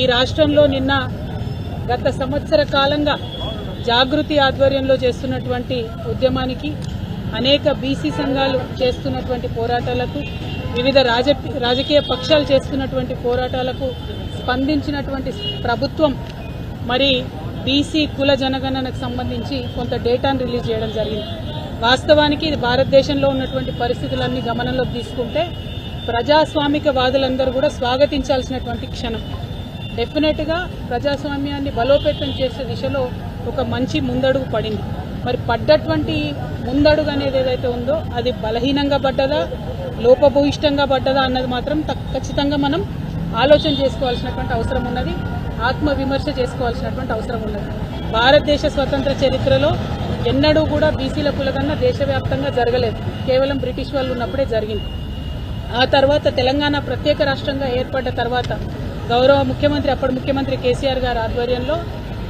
ఈ రాష్ట్రంలో నిన్న గత సంవత్సర కాలంగా జాగృతి ఆధ్వర్యంలో చేస్తున్నటువంటి ఉద్యమానికి, అనేక బీసీ సంఘాలు చేస్తున్నటువంటి పోరాటాలకు, వివిధ రాజకీయ పక్షాలు చేస్తున్నటువంటి పోరాటాలకు స్పందించినటువంటి ప్రభుత్వం మరి బీసీ కుల జనగణనకు సంబంధించి కొంత డేటాను రిలీజ్ చేయడం జరిగింది. వాస్తవానికి ఇది భారతదేశంలో ఉన్నటువంటి పరిస్థితులన్నీ గమనంలోకి తీసుకుంటే ప్రజాస్వామికవాదులందరూ కూడా స్వాగతించాల్సినటువంటి క్షణం. డెఫినెట్గా ప్రజాస్వామ్యాన్ని బలోపేతం చేసే దిశలో ఒక మంచి ముందడుగు పడింది. మరి పడ్డటువంటి ముందడుగు అనేది ఏదైతే ఉందో అది బలహీనంగా పడ్డదా, లోపభూయిష్టంగా పడ్డదా అన్నది మాత్రం ఖచ్చితంగా మనం ఆలోచన చేసుకోవాల్సినటువంటి అవసరం ఉన్నది, ఆత్మవిమర్శ చేసుకోవాల్సినటువంటి అవసరం ఉన్నది. భారతదేశ స్వతంత్ర చరిత్రలో ఎన్నడూ కూడా బీసీల కులగన్న దేశవ్యాప్తంగా జరగలేదు, కేవలం బ్రిటిష్ వాళ్ళు ఉన్నప్పుడే జరిగింది. ఆ తర్వాత తెలంగాణ ప్రత్యేక రాష్ట్రంగా ఏర్పడ్డ తర్వాత గౌరవ ముఖ్యమంత్రి, అప్పటి ముఖ్యమంత్రి కేసీఆర్ గారి ఆధ్వర్యంలో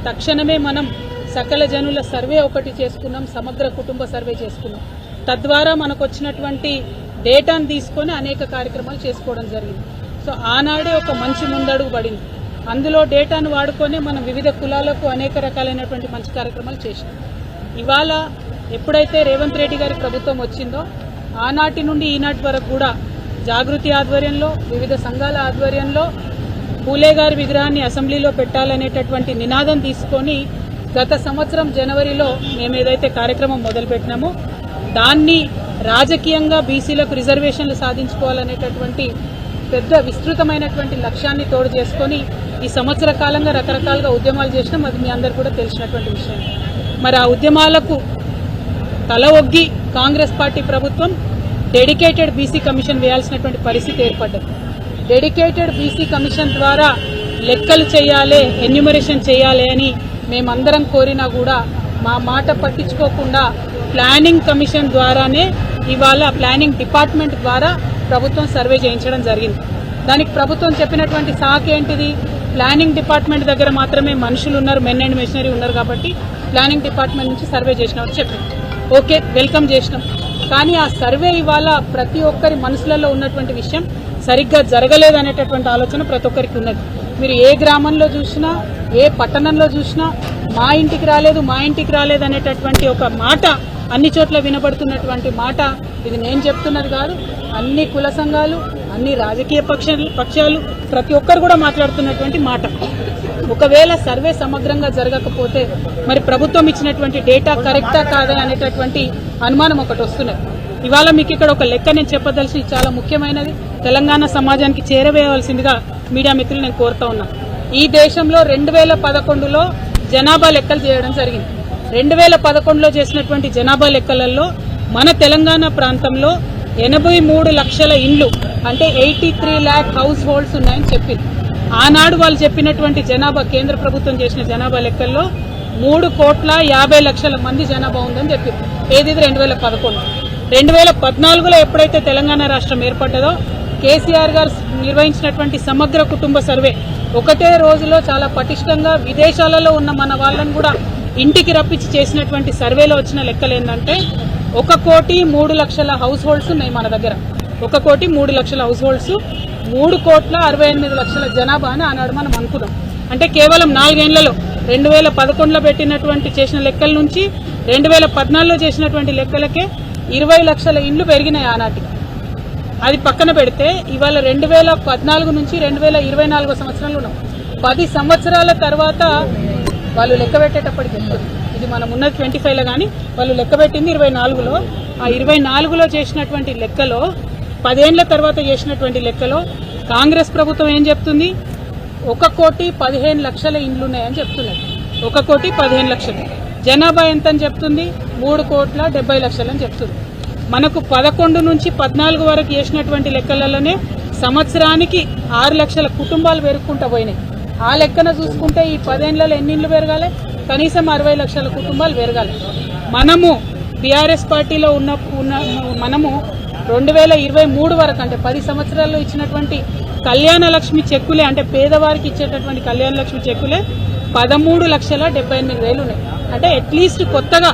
తక్షణమే మనం సకల జనుల సర్వే ఒకటి చేసుకున్నాం, సమగ్ర కుటుంబ సర్వే చేసుకున్నాం. తద్వారా మనకు వచ్చినటువంటి డేటాను తీసుకొని అనేక కార్యక్రమాలు చేసుకోవడం జరిగింది. సో ఆనాడే ఒక మంచి ముందడుగు పడింది. అందులో డేటాను వాడుకొని మనం వివిధ కులాలకు అనేక రకాలైనటువంటి మంచి కార్యక్రమాలు చేసాం. ఇవాళ ఎప్పుడైతే రేవంత్ రెడ్డి గారి ప్రభుత్వం వచ్చిందో ఆనాటి నుండి ఈనాటి వరకు కూడా జాగృతి ఆధ్వర్యంలో, వివిధ సంఘాల ఆధ్వర్యంలో పూలే గారి విగ్రహాన్ని అసెంబ్లీలో పెట్టాలనేటటువంటి నినాదం తీసుకొని గత సంవత్సరం జనవరిలో మేము ఏదైతే కార్యక్రమం మొదలుపెట్టినామో దాన్ని రాజకీయంగా బీసీలకు రిజర్వేషన్లు సాధించుకోవాలనేటటువంటి పెద్ద విస్తృతమైనటువంటి లక్ష్యాన్ని తోడు చేసుకొని ఈ సంవత్సర కాలంగా రకరకాలుగా ఉద్యమాలు చేసినాం. అది మీ అందరు కూడా తెలిసినటువంటి విషయం. మరి ఆ ఉద్యమాలకు తల ఒగ్గి కాంగ్రెస్ పార్టీ ప్రభుత్వం డెడికేటెడ్ బీసీ కమిషన్ వేయాల్సినటువంటి పరిస్థితి ఏర్పడ్డది. డెడికేటెడ్ బీసీ కమిషన్ ద్వారా లెక్కలు చేయాలి, ఎన్యూమరేషన్ చేయాలి అని మేమందరం కోరినా కూడా మా మాట పట్టించుకోకుండా ప్లానింగ్ కమిషన్ ద్వారానే ఇవాళ ప్లానింగ్ డిపార్ట్మెంట్ ద్వారా ప్రభుత్వం సర్వే చేయించడం జరిగింది. దానికి ప్రభుత్వం చెప్పినటువంటి సాకు ఏంటిది? ప్లానింగ్ డిపార్ట్మెంట్ దగ్గర మాత్రమే మనుషులు ఉన్నారు, మెన్ అండ్ మెషినరీ ఉన్నారు కాబట్టి ప్లానింగ్ డిపార్ట్మెంట్ నుంచి సర్వే చేసినామని చెప్పింది. ఓకే, వెల్కమ్ చేసినాం. కానీ ఆ సర్వే ఇవాళ ప్రతి ఒక్కరి మనసులలో ఉన్నటువంటి విషయం సరిగ్గా జరగలేదనేటటువంటి ఆలోచన ప్రతి ఒక్కరికి ఉన్నది. మీరు ఏ గ్రామంలో చూసినా, ఏ పట్టణంలో చూసినా మా ఇంటికి రాలేదు అనేటటువంటి ఒక మాట అన్ని చోట్ల వినబడుతున్నటువంటి మాట. ఇది నేను చెప్తున్నది కాదు, అన్ని కుల సంఘాలు, అన్ని రాజకీయ పక్షాలు ప్రతి ఒక్కరు కూడా మాట్లాడుతున్నటువంటి మాట. ఒకవేళ సర్వే సమగ్రంగా జరగకపోతే మరి ప్రభుత్వం ఇచ్చినటువంటి డేటా కరెక్టా కాదా అనేటటువంటి అనుమానం ఒకటి వస్తున్నది. ఇవాళ మీకు ఇక్కడ ఒక లెక్క నేను చెప్పదలిసి చాలా ముఖ్యమైనది, తెలంగాణ సమాజానికి చేరవేయవలసిందిగా మీడియా మిత్రులు నేను కోరుతా ఉన్నా. ఈ దేశంలో 2011లో జనాభా లెక్కలు చేయడం జరిగింది. 2011లో చేసినటువంటి జనాభా లెక్కలలో మన తెలంగాణ ప్రాంతంలో 83 లక్షల ఇండ్లు అంటే 83 lakh హౌస్ హోల్డ్స్ ఉన్నాయని చెప్పింది. ఆనాడు వాళ్ళు చెప్పినటువంటి జనాభా, కేంద్ర ప్రభుత్వం చేసిన జనాభా లెక్కల్లో 3,50,00,000 మంది జనాభా ఉందని చెప్పింది. ఏది 2011. 2014లో ఎప్పుడైతే తెలంగాణ రాష్ట్రం ఏర్పడ్డదో కేసీఆర్ గారు నిర్వహించినటువంటి సమగ్ర కుటుంబ సర్వే ఒకటే రోజులో చాలా పటిష్టంగా విదేశాలలో ఉన్న మన వాళ్ళని కూడా ఇంటికి రప్పించి చేసినటువంటి సర్వేలో వచ్చిన లెక్కలు ఏంటంటే 1,03,00,000 హౌస్ హోల్డ్స్ ఉన్నాయి మన దగ్గర. 1,03,00,000 హౌస్ హోల్డ్స్, 3,68,00,000 జనాభా అని ఆనాడు మనం అనుకున్నాం. అంటే కేవలం 4 ఏళ్లలో 2011లో పెట్టినటువంటి చేసిన లెక్కల నుంచి 2014లో చేసినటువంటి లెక్కలకే 20 లక్షల ఇండ్లు పెరిగినాయి ఆనాటికి. అది పక్కన పెడితే ఇవాళ 2014 నుంచి 2024 సంవత్సరంలో ఉన్నాం. 10 సంవత్సరాల తర్వాత వాళ్ళు లెక్క పెట్టేటప్పటికి ఇది మనం ఉన్నది 25లో కానీ వాళ్ళు లెక్క పెట్టింది 24లో. ఆ 24లో చేసినటువంటి లెక్కలో 10 ఏళ్ల తర్వాత చేసినటువంటి లెక్కలో కాంగ్రెస్ ప్రభుత్వం ఏం చెప్తుంది? 1,15,00,000 ఇండ్లు ఉన్నాయని చెప్తున్నది. 1,15,00,000. జనాభా ఎంత అని చెప్తుంది? 3,70,00,000 అని చెప్తుంది. మనకు 11 నుంచి 14 వరకు చేసినటువంటి లెక్కలలోనే సంవత్సరానికి 6 లక్షల కుటుంబాలు పెరుగుకుంటూ పోయినాయి. ఆ లెక్కన చూసుకుంటే ఈ 10 ఏళ్లలో ఎన్ని ఇండ్లు పెరగాలి? కనీసం 60 లక్షల కుటుంబాలు పెరగాలి. మనము బీఆర్ఎస్ పార్టీలో మనము 2023 వరకు అంటే 10 సంవత్సరాల్లో ఇచ్చినటువంటి కళ్యాణ లక్ష్మి చెక్కులే, అంటే పేదవారికి ఇచ్చేటటువంటి కళ్యాణ లక్ష్మి చెక్కులే 13,78,000 ఉన్నాయి. అంటే అట్లీస్ట్ కొత్తగా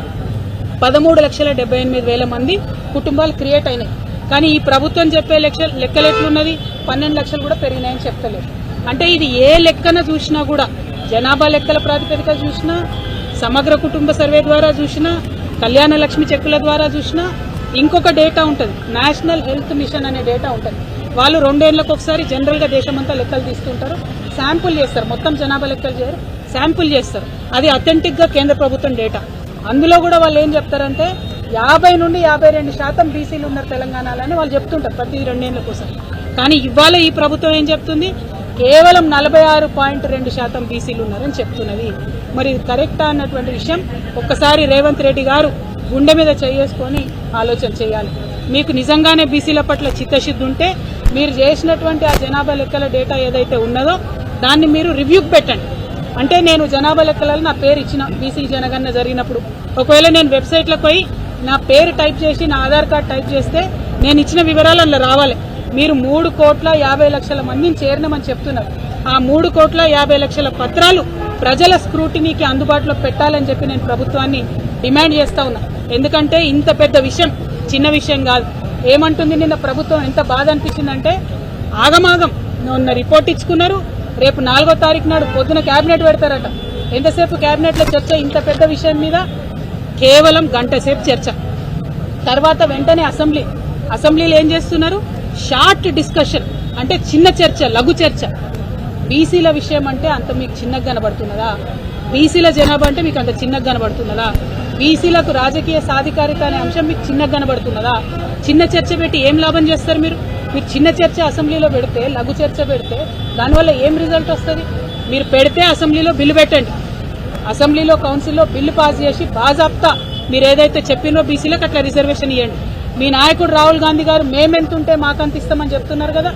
13,78,000 మంది కుటుంబాలు క్రియేట్ అయినాయి. కానీ ఈ ప్రభుత్వం చెప్పే లెక్కలు ఎట్లున్నది? 12 లక్షలు కూడా పెరిగినాయని చెప్తలేదు. అంటే ఇది ఏ లెక్కన చూసినా కూడా, జనాభా లెక్కల ప్రాతిపదిక చూసినా, సమగ్ర కుటుంబ సర్వే ద్వారా చూసినా, కళ్యాణ లక్ష్మి చెక్కుల ద్వారా చూసినా, ఇంకొక డేటా ఉంటుంది, నేషనల్ హెల్త్ మిషన్ అనే డేటా ఉంటుంది. వాళ్ళు 2 ఏళ్లకు ఒకసారి జనరల్గా దేశమంతా లెక్కలు తీసుకుంటారు, శాంపుల్ చేస్తారు, మొత్తం జనాభా లెక్కలు చేయరు, శాంపుల్ చేస్తారు. అది అథెంటిక్గా కేంద్ర ప్రభుత్వం డేటా. అందులో కూడా వాళ్ళు ఏం చెప్తారంటే 50 నుండి 52% బీసీలు ఉన్నారు తెలంగాణలో అని వాళ్ళు చెప్తుంటారు ప్రతి 2 ఏళ్ల కోసం. కానీ ఇవాళ ఈ ప్రభుత్వం ఏం చెప్తుంది, కేవలం 46.2% బీసీలు ఉన్నారని చెప్తున్నది. మరి ఇది కరెక్టా అన్నటువంటి విషయం ఒక్కసారి రేవంత్ రెడ్డి గారు గుండె మీద చేసుకొని ఆలోచన చేయాలి. మీకు నిజంగానే బీసీల పట్ల చిత్తశుద్ధి ఉంటే మీరు చేసినటువంటి ఆ జనాభా లెక్కల డేటా ఏదైతే ఉన్నదో దాన్ని మీరు రివ్యూకి పెట్టండి. అంటే నేను జనాభా లెక్కలలో నా పేరు ఇచ్చిన బీసీ జనగణన జరిగినప్పుడు, ఒకవేళ నేను వెబ్సైట్లోకి పోయి నా పేరు టైప్ చేసి నా ఆధార్ కార్డు టైప్ చేస్తే నేను ఇచ్చిన వివరాలు అందులో రావాలి. మీరు 3,50,00,000 మందిని చేరినామని చెప్తున్నారు. ఆ 3,50,00,000 పత్రాలు ప్రజల స్క్రూటినీకి అందుబాటులో పెట్టాలని చెప్పి నేను ప్రభుత్వాన్ని డిమాండ్ చేస్తా ఉన్నా. ఎందుకంటే ఇంత పెద్ద విషయం చిన్న విషయం కాదు. ఏమంటుంది నిన్న ప్రభుత్వం, ఎంత బాధ అనిపించిందంటే ఆగమాగం నిన్న రిపోర్ట్ ఇచ్చుకున్నారు, రేపు 4వ తారీఖు నాడు పొద్దున కేబినెట్ పెడతారట. ఎంతసేపు కేబినెట్లో చర్చ, ఇంత పెద్ద విషయం మీద కేవలం గంట సేపు చర్చ. తర్వాత వెంటనే అసెంబ్లీలో ఏం చేస్తున్నారు, షార్ట్ డిస్కషన్, అంటే చిన్న చర్చ, లఘు చర్చ. బీసీల విషయం అంటే అంత మీకు చిన్నగా కనబడుతున్నదా? బీసీల జనాభా అంటే మీకు అంత చిన్నగా కనబడుతున్నదా? బీసీలకు రాజకీయ సాధికారిత అనే అంశం మీకు చిన్నగా కనబడుతున్నదా? చిన్న చర్చ పెట్టి ఏం లాభం చేస్తారు మీరు? మీరు చిన్న చర్చ అసెంబ్లీలో పెడితే, లఘు చర్చ పెడితే దానివల్ల ఏం రిజల్ట్ వస్తుంది? మీరు పెడితే అసెంబ్లీలో బిల్లు పెట్టండి, అసెంబ్లీలో కౌన్సిల్లో బిల్లు పాస్ చేసి బాజాప్తా మీరు ఏదైతే చెప్పినో బీసీలకు అట్లా రిజర్వేషన్ ఇవ్వండి. మీ నాయకుడు రాహుల్ గాంధీ గారు మేమెంత ఉంటే మాకంత ఇస్తామని చెప్తున్నారు కదా.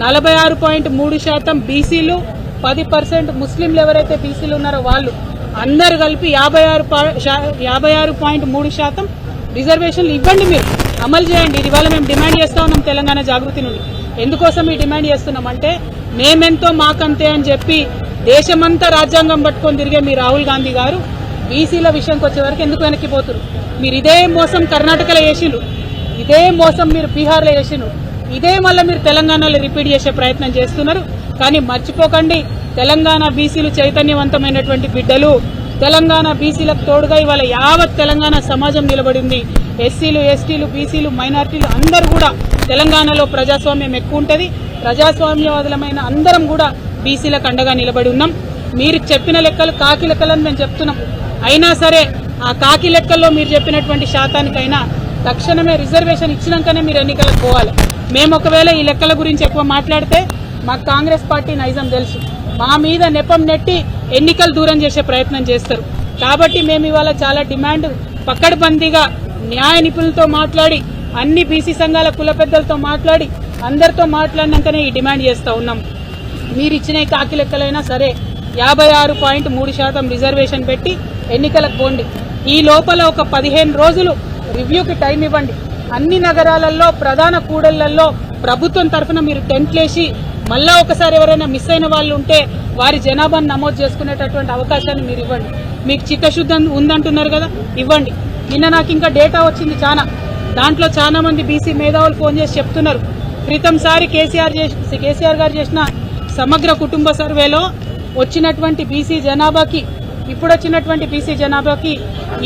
46.3% బీసీలు, 10% ముస్లింలు ఎవరైతే బీసీలు ఉన్నారో వాళ్ళు అందరు కలిపి 56.3% రిజర్వేషన్లు ఇవ్వండి, మీరు అమలు చేయండి. ఇది ఇవాళ మేము డిమాండ్ చేస్తా ఉన్నాం తెలంగాణ జాగృతి నుండి. ఎందుకోసం ఈ డిమాండ్ చేస్తున్నామంటే మేమెంతో మాకంతే అని చెప్పి దేశమంతా రాజ్యాంగం పట్టుకొని తిరిగే మీ రాహుల్ గాంధీ గారు బీసీల విషయంకి వచ్చే వరకు ఎందుకు వెనక్కిపోతున్నారు? మీరు ఇదే మోసం కర్ణాటకలో చేసిండ్రు, ఇదే మోసం మీరు బీహార్లో చేసిండ్రు, ఇదే మళ్ళీ మీరు తెలంగాణలో రిపీట్ చేసే ప్రయత్నం చేస్తున్నారు. కానీ మర్చిపోకండి, తెలంగాణ బీసీలు చైతన్యవంతమైనటువంటి బిడ్డలు. తెలంగాణ బీసీలకు తోడుగా ఇవాళ యావత్ తెలంగాణ సమాజం నిలబడింది. ఎస్సీలు, ఎస్టీలు, బీసీలు, మైనార్టీలు అందరూ కూడా తెలంగాణలో ప్రజాస్వామ్యం ఎక్కువ ఉంటుంది. ప్రజాస్వామ్యవాదులమైన అందరం కూడా బీసీలకు అండగా నిలబడి ఉన్నాం. మీరు చెప్పిన లెక్కలు కాకి లెక్కలని మేము చెప్తున్నాం. అయినా సరే ఆ కాకి లెక్కల్లో మీరు చెప్పినటువంటి శాతానికైనా తక్షణమే రిజర్వేషన్ ఇచ్చినాకనే మీరు ఎన్నికలకు పోవాలి. మేము ఒకవేళ ఈ లెక్కల గురించి ఎక్కువ మాట్లాడితే మాకు కాంగ్రెస్ పార్టీ నైజం తెలుసు, మా మీద నెపం నెట్టి ఎన్నికలు దూరం చేసే ప్రయత్నం చేస్తారు. కాబట్టి మేము ఇవాళ చాలా డిమాండ్ పక్కడబందీగా న్యాయ నిపుణులతో మాట్లాడి, అన్ని బీసీ సంఘాల కుల పెద్దలతో మాట్లాడి, అందరితో మాట్లాడినాకనే ఈ డిమాండ్ చేస్తూ ఉన్నాం. మీరు ఇచ్చిన కాకి లెక్కలైనా సరే 56.3% రిజర్వేషన్ పెట్టి ఎన్నికలకు పోండి. ఈ లోపల ఒక 15 రోజులు రివ్యూకి టైం ఇవ్వండి. అన్ని నగరాలలో, ప్రధాన కూడళ్లలో ప్రభుత్వం తరఫున మీరు టెంట్లేసి మళ్ళా ఒకసారి ఎవరైనా మిస్ అయిన వాళ్ళు ఉంటే వారి జనాభాను నమోదు చేసుకునేటటువంటి అవకాశాన్ని మీరు ఇవ్వండి. మీకు చిత్తశుద్ధి ఉందంటున్నారు కదా, ఇవ్వండి. నిన్న నాకు ఇంకా డేటా వచ్చింది చాలా, దాంట్లో చాలా మంది బీసీ మేధావులు ఫోన్ చేసి చెప్తున్నారు, క్రితంసారి కేసీఆర్ గారు చేసిన సమగ్ర కుటుంబ సర్వేలో వచ్చినటువంటి బీసీ జనాభాకి ఇప్పుడు వచ్చినటువంటి బీసీ జనాభాకి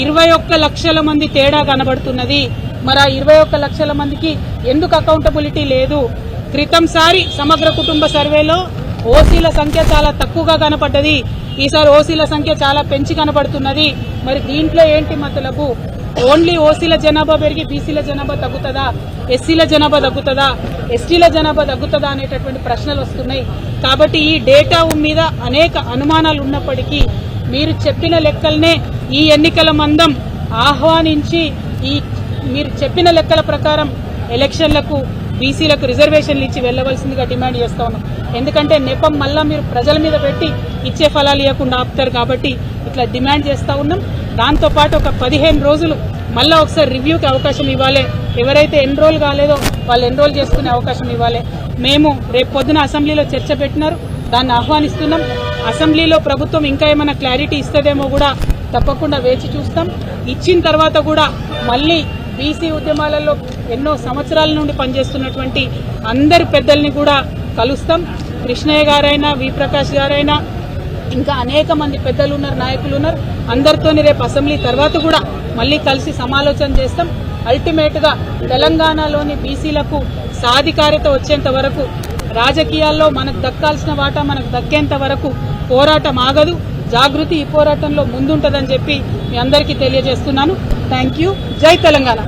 21 లక్షల మంది తేడా కనబడుతున్నది. మరి ఆ 21 లక్షల మందికి ఎందుకు అకౌంటబిలిటీ లేదు? క్రితంసారి సమగ్ర కుటుంబ సర్వేలో ఓసీల సంఖ్య చాలా తక్కువగా కనపడ్డది, ఈసారి ఓసీల సంఖ్య చాలా పెంచి కనబడుతున్నది. మరి దీంట్లో ఏంటి మతలబు? ఓన్లీ ఓసీల జనాభా పెరిగి బీసీల జనాభా తగ్గుతుందా, ఎస్సీల జనాభా తగ్గుతుందా, ఎస్టీల జనాభా తగ్గుతుందా అనేటటువంటి ప్రశ్నలు వస్తున్నాయి. కాబట్టి ఈ డేటా మీద అనేక అనుమానాలు ఉన్నప్పటికీ మీరు చెప్పిన లెక్కలనే ఈ ఎన్నికల మందం ఆహ్వానించి మీరు చెప్పిన లెక్కల ప్రకారం ఎలక్షన్లకు బీసీలకు రిజర్వేషన్లు ఇచ్చి వెళ్లవలసిందిగా డిమాండ్ చేస్తా ఉన్నాం. ఎందుకంటే నెపం మళ్ళా మీరు ప్రజల మీద పెట్టి ఇచ్చే ఫలాలు ఇవ్వకుండా ఆపుతారు. కాబట్టి ఇట్లా డిమాండ్ చేస్తా ఉన్నాం. దాంతోపాటు ఒక 15 రోజులు మళ్ళీ ఒకసారి రివ్యూకి అవకాశం ఇవ్వాలి. ఎవరైతే ఎన్రోల్ కాలేదో వాళ్ళు ఎన్రోల్ చేసుకునే అవకాశం ఇవ్వాలి. మేము రేపు పొద్దున అసెంబ్లీలో చర్చ పెట్టినారు, దాన్ని ఆహ్వానిస్తున్నాం. అసెంబ్లీలో ప్రభుత్వం ఇంకా ఏమైనా క్లారిటీ ఇస్తుందేమో కూడా తప్పకుండా వేచి చూస్తాం. ఇచ్చిన తర్వాత కూడా మళ్ళీ బీసీ ఉద్యమాలలో ఎన్నో సంవత్సరాల నుండి పనిచేస్తున్నటువంటి అందరి పెద్దల్ని కూడా కలుస్తాం. కృష్ణయ్య గారైనా వి ప్రకాష్ గారైనా ఇంకా అనేక మంది పెద్దలు ఉన్నారు, నాయకులు ఉన్నారు. అందరితోని రేపు అసెంబ్లీ తర్వాత కూడా మళ్ళీ కలిసి సమాలోచన చేస్తాం. అల్టిమేట్ గా తెలంగాణలోని బీసీలకు సాధికారత వచ్చేంత వరకు, రాజకీయాల్లో మనకు దక్కాల్సిన వాటా మనకు దక్కేంత వరకు పోరాటం ఆగదు. జాగృతి ఈ పోరాటంలో ముందుంటదని చెప్పి మీ అందరికీ తెలియజేస్తున్నాను. Thank you. జై తెలంగాణ.